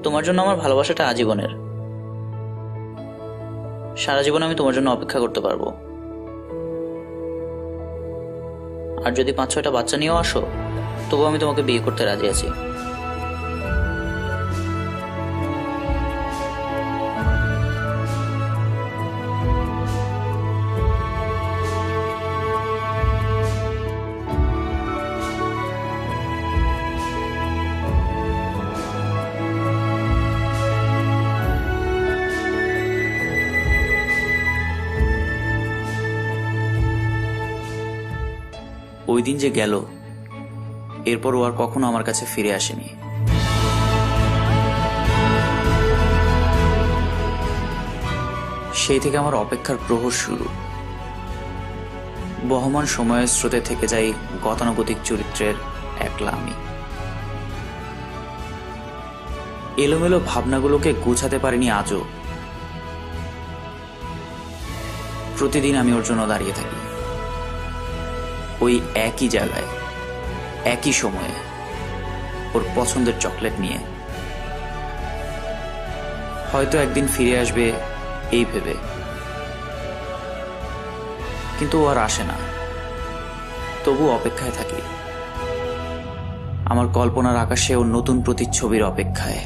তোমার জন্য আমার ভালোবাসাটা আজীবনের। সারা জীবন আমি তোমার জন্য অপেক্ষা করতে পারবো। আর যদি 5-6টা বাচ্চা নিয়েও আসো, তবু আমি তোমাকে বিয়ে করতে রাজি আছি। ওই দিন যে গেল, এরপর ও আর কখনো আমার কাছে ফিরে আসেনি। সেই থেকে আমার অপেক্ষার প্রহর শুরু। বহমান সময়ের স্রোতে থেকে যাই গতানুগতিক চরিত্রের একলা আমি। এলোমেলো ভাবনাগুলোকে গুছাতে পারিনি আজও। প্রতিদিন আমি ওর জন্য দাঁড়িয়ে থাকি, ওই একই জায়গায়, একই সময়ে, ওর পছন্দের চকলেট নিয়ে। হয়তো একদিন ফিরে আসবে এই ভেবে, কিন্তু ও আর আসে না। তবু অপেক্ষায় থাকি, আমার কল্পনার আকাশে ওর নতুন প্রতিচ্ছবির অপেক্ষায়।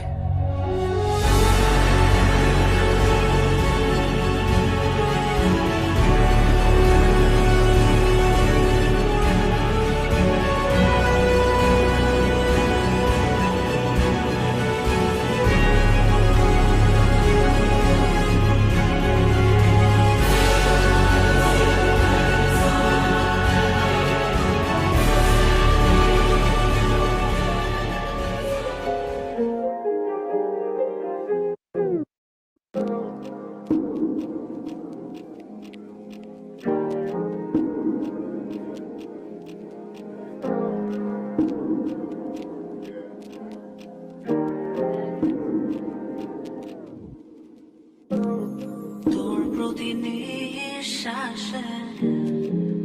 নিঃশ্বাসে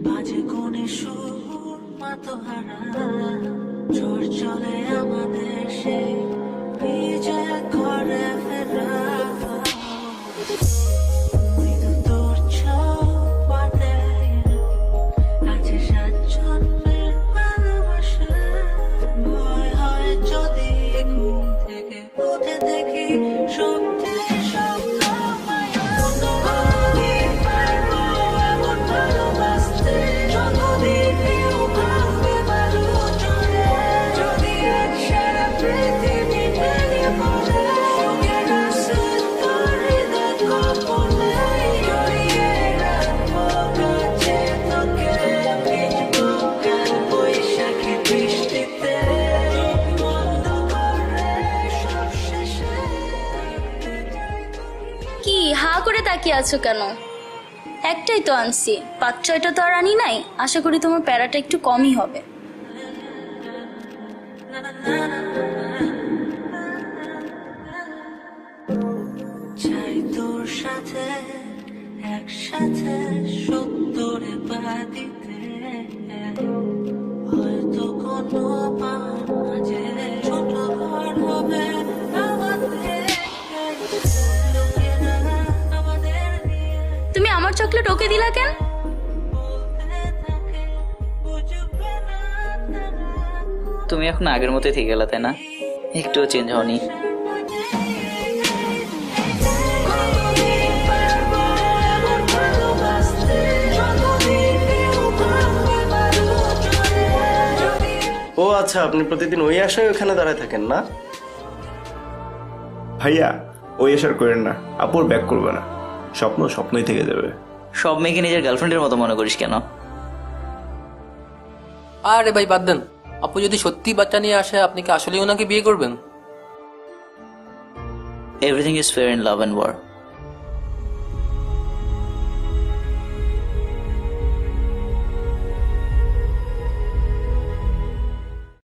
বাজে কোণে সুর মাতোহারা ঝড় চলে আমাদের সেই ভিজে ঘরে ফেরা তোর ছোঁয়াতে আছে 7 জন্মের ভালোবাসা। ভয় হয় যদি ঘুম থেকে উঠে দেখি সত্যি তাকিয়ে আছো কেন? একটাই তো আনছি, 5-6টা তো আর আনি নাই। আশা করি তোমার প্যারাটা একটু কমই হবে। চাই তোর সাথে একসাথে সত্তরে বাদিতে হয়তো কোনো মাঝে ছোট ঘর হবে তুমি আমার চকলেট ওকে দিলা কেন? তুমি এখন আগের মতোই থেকে গেলা, তাই না? একটুও চেঞ্জ হওনি। ও আচ্ছা, আপনি প্রতিদিন ওই আশায় ওখানে দাঁড়ায় থাকেন না? ভাইয়া ওই আশার করেন না, আপুর ব্যাক করবে না। স্বপ্ন স্বপ্নই থেকে যাবে। সব মেয়েকে নিজের গার্লফ্রেন্ডের মতো মনে করিস কেন? আরে ভাই বাদ দেন, আপু যদি সত্যি বাচ্চা নিয়ে আসে আপনি কি আসলেই ওনাকে বিয়ে করবেন? Everything is fair in love and war.